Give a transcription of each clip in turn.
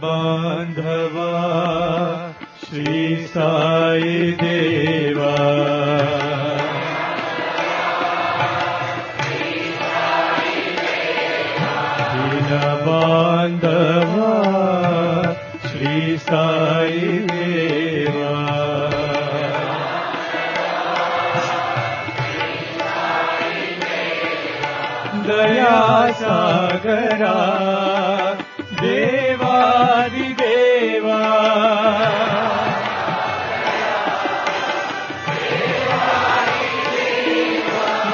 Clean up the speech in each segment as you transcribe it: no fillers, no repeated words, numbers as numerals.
बांधवा श्री साई देवा दीन बांधवा श्री साई देवा दया सागरा देवादिदेवा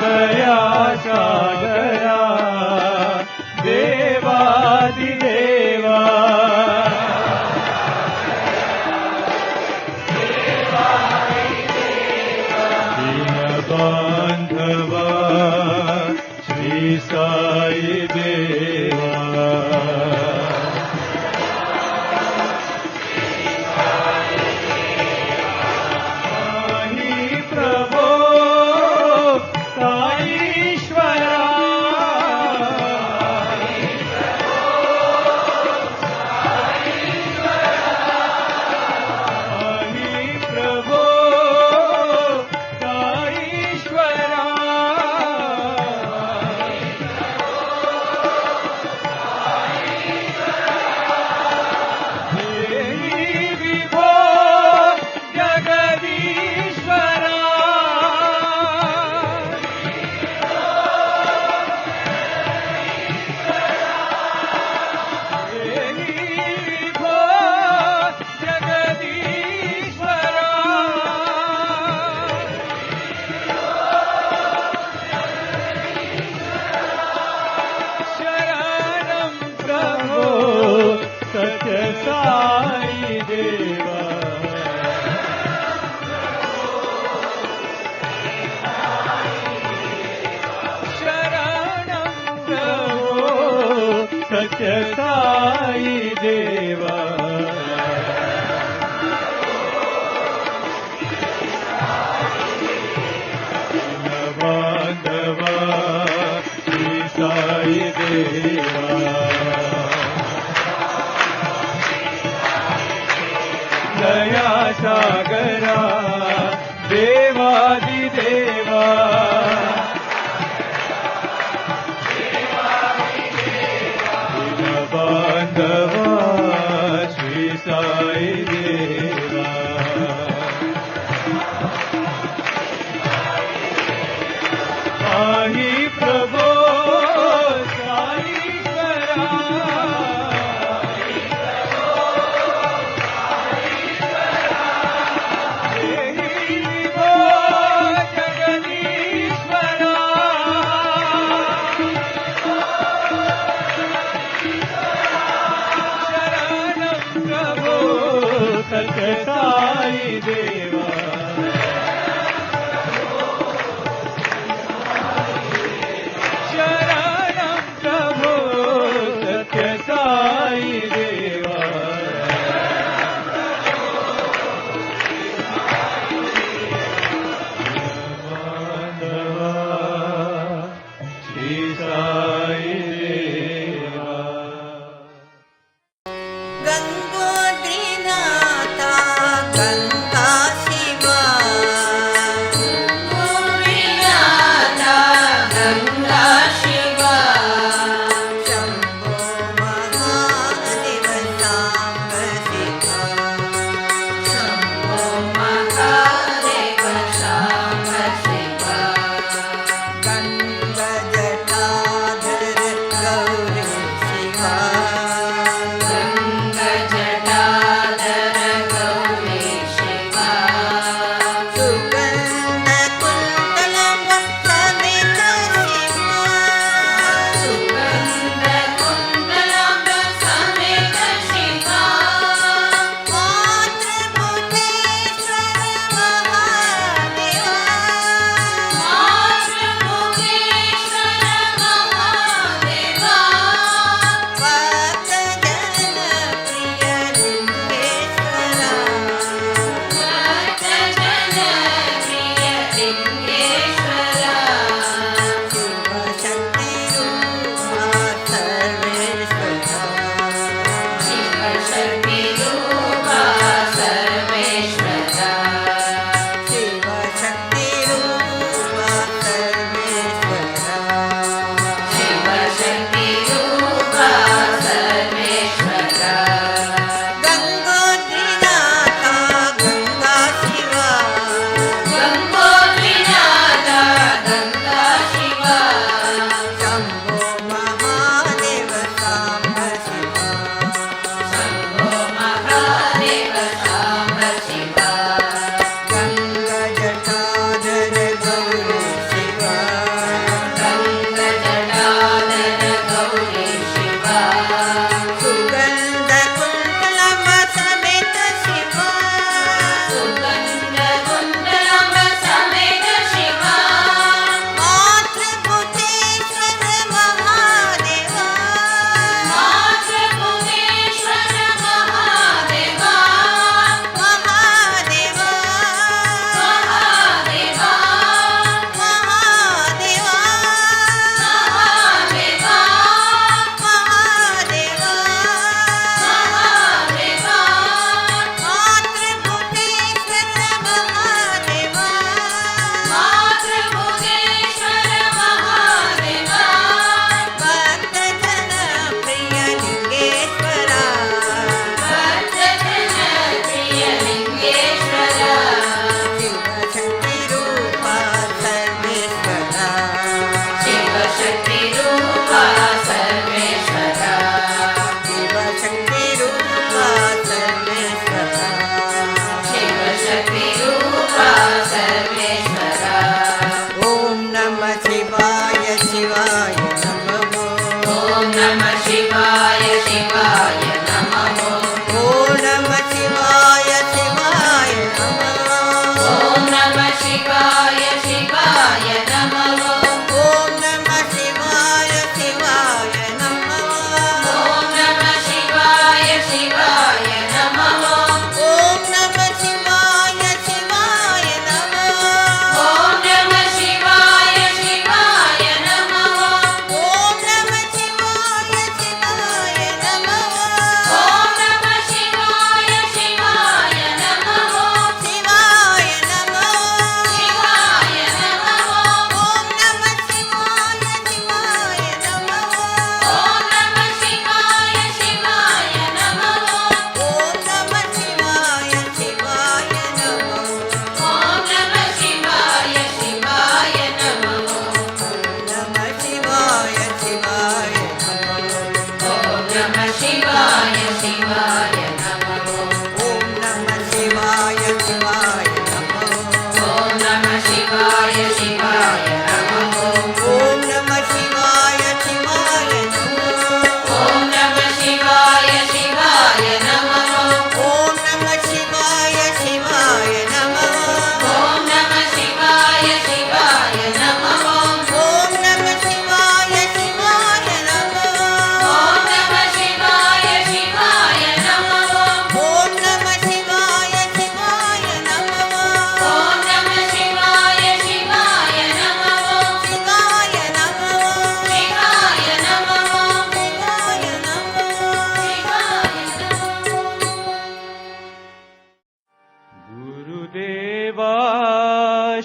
दया सागरा देवादिदेवा सत्य साई देवा बांधवा श्री साई देवा दया सागरा देवादिदेवा बांधवा श्री साई देवा आई प्रभो साईश्वरा देहि विभो जगदीश्वरा सत्य साई देवा शरणं प्रभो सत्य साई देवा श्री साई देवा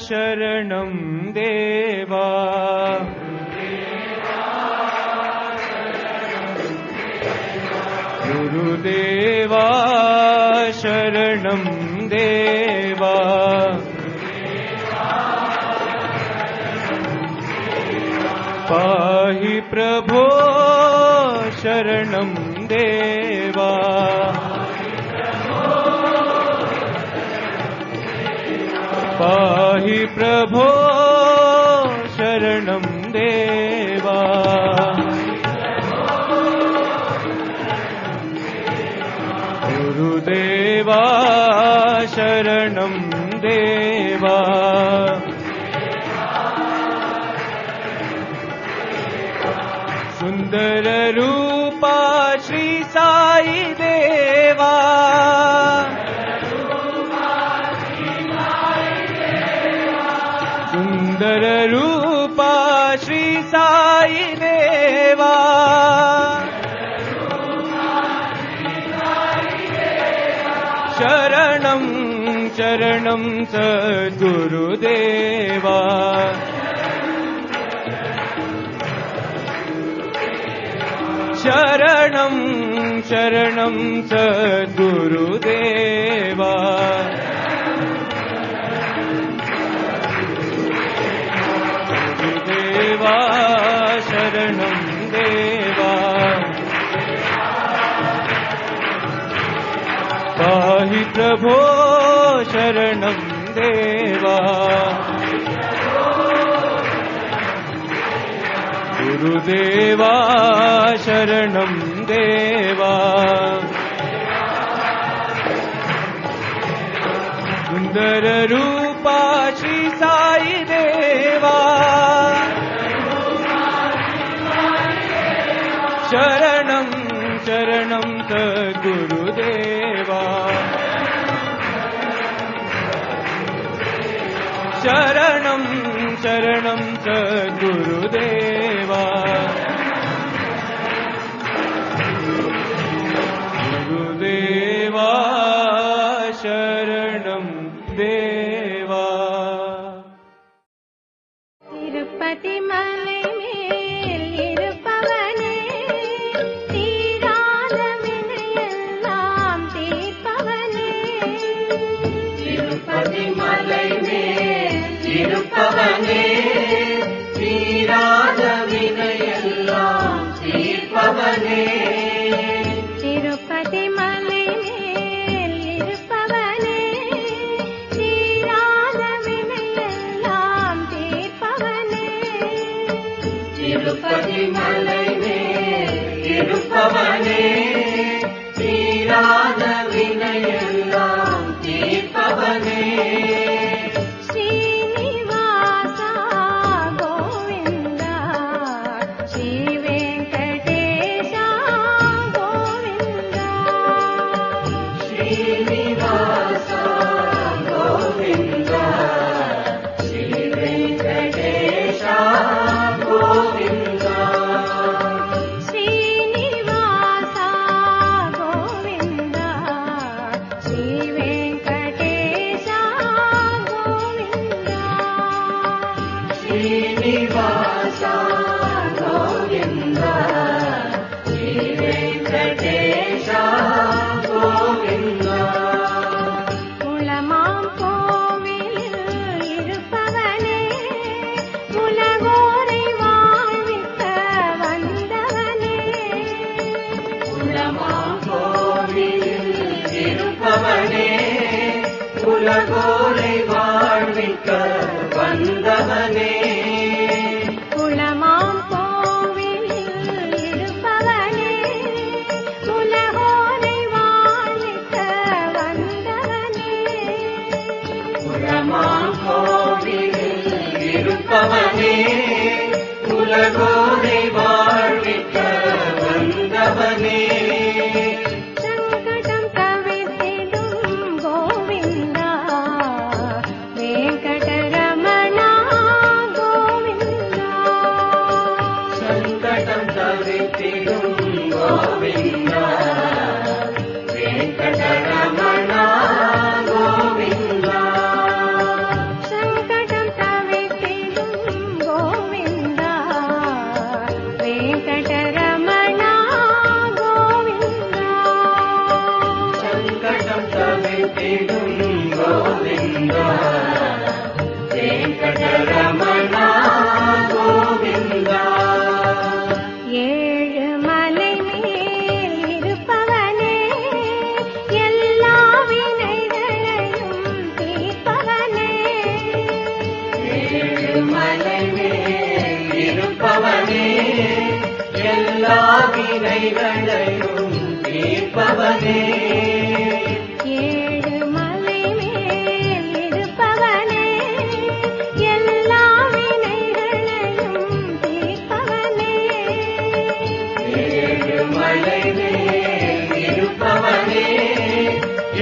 शरणं देवा गुरुदेवा शरणं देवा पाहि प्रभो शरणं देवा पाहि प्रभो शरणं देवा गुरुदेवा शरणं देवा सुंदर रूपा श्री साई देवा सुंदर रूपा श्री साई देवा शरणं शरणं सद्गुरुदेवा शरणं शरणं सद्गुरुदेवा गुरुदेवा शरणं देवा पाहि प्रभो शरणं देवा गुरुदेवा शरणं देवा सुंदर रूपा श्री साई देवा शरणं शरणं सद्गुरुदेवा शरणं शरणं सद्गुरुदेवा गुरुदेवा शरणं देवा तिरुपति मலை மேல் இருப்பவனே தீராத வினையெல்லாம் தீர்ப்பவனே திருப்பதி மலை மேல் இருப்பவனே தீராத வினையெல்லாம் தீர்ப்பவனே திருப்பதி மலை மேல் இருப்பவனே தீராத வினையெல்லாம் தீர்ப்பவனே திருப்பதி மலை மேல் இருப்பவனே தீராத வினையெல்லாம் தீர்ப்பவனே ஸ்ரீனிவாசா கோவிந்தா ஸ்ரீ வெங்கடேஷா கோவிந்தா ஸ்ரீனிவாசா கோவிந்தா ஸ்ரீ வெங்கடேஷா கோவிந்தா ஸ்ரீனிவாசா உலகோரை வாழ்விக்க வந்தவனே குளமாம் கோவிலில் இருப்பவனே உலகோரை வாழ்விக்க வந்தவனே உலமாம் கோவிலில் இருப்பவனே உலகோரை வாழ்விக்க வந்தவனே சங்கடம் தவிர்த்திடும் கோவிந்தா வெங்கடரமணா கோவிந்தா சங்கடம் தவிர்த்திடும் கோவிந்தா வெங்கடரமணா கோவிந்தா சங்கடம் தவிர்த்திடும் கோவிந்தா வெங்கடரமணா கோவிந்தா சங்கடம் தவிர்த்திடும் கோவிந்தா வெங்கடரமணா கோவிந்தா ஏழு மலை மேல் இருப்பவனே எல்லா வினைகளையும் தீர்ப்பவனே ஏழுமலை மேல் இருப்பவனே எல்லா வினைகளையும் தீர்ப்பவனே ஏழு மலை மேல் இருப்பவனே எல்லா வினைகளையும் தீர்ப்பவனே ஏழுமலை மேல் இருப்பவனே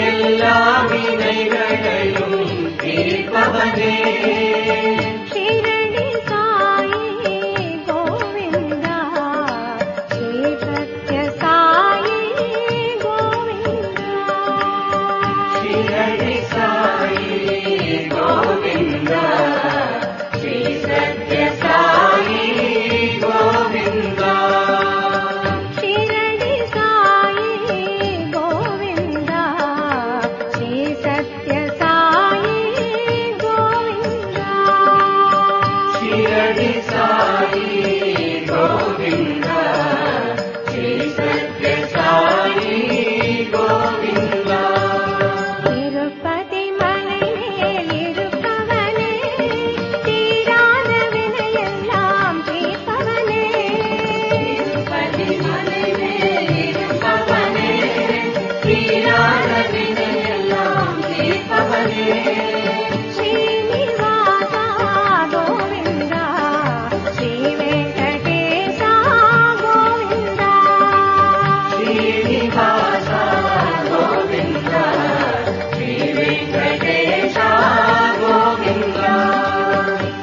எல்லா வினைகளையும் தீர்ப்பவனே ஷிரடி சாயி கோவிந்தா ஸ்ரீ சத்ய சாயி கோவிந்தா ஷிரடி சாயி கோவிந்தா ஸ்ரீ சத்ய சாயி கோவிந்தா ஷிரடி சாயி கோவிந்தா ஸ்ரீ சத்ய சாயி கோவிந்தா ஷிரடி சாயி கோவிந்தா ஸ்ரீ சத்ய சாயி கோவிந்தா திருப்பதி மலை மேல் இருப்பவனே தீராத வினையெல்லாம் தீர்ப்பவனே பதிமலை மேல் இருப்பவனே தீராத வினையெல்லாம் தீர்ப்பவனே ஸ்ரீனிவாசா கோவிந்தா ஸ்ரீ வெங்கடேசா கோவிந்தா ஸ்ரீனிவாசா கோவிந்தா ஸ்ரீ வெங்கடேசா கோவிந்தா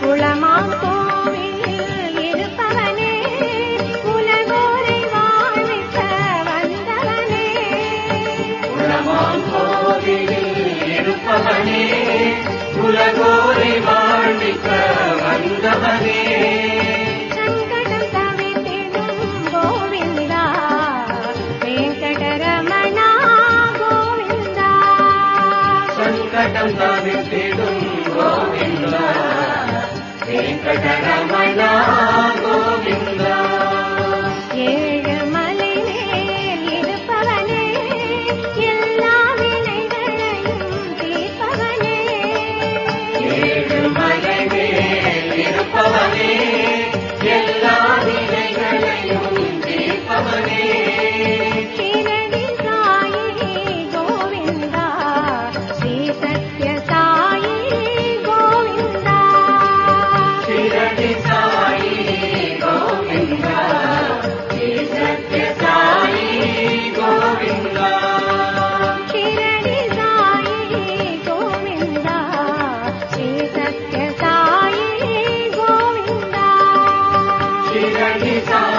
குளமாம் கோவிலில் இருப்பவனே உலகோரை வாழ்விக்க வந்தவனே உலமாம் கோவிலில் இருப்பவனே உலகோரை வாழ்விக்க வந்தவனே சங்கடம் தவிர்த்திடும் கோவிந்தா வெங்கடரமணா கோவிந்தா சங்கடம் தவிர்த்திடும் கோவிந்தா வெங்கடரமணா கோவிந்தா ஏழு மலை மேல் இருப்பவனே எல்லா வினைகளையும் தீர்ப்பவனே ஏழுமலை மேல் இருப்பவனே எல்லா வினைகளையும் தீர்ப்பவனே ஷிரடி சாயி கோவிந்தா ஸ்ரீ சத்ய சாயி கோவிந்தா ஷிரடி சாயி கோவிந்தா ஸ்ரீ சத்ய சாயி கோவிந்தா ஷிரடி சாயி கோவிந்தா ஸ்ரீ சத்ய சாயி கோவிந்தா ஷிரடி சாயி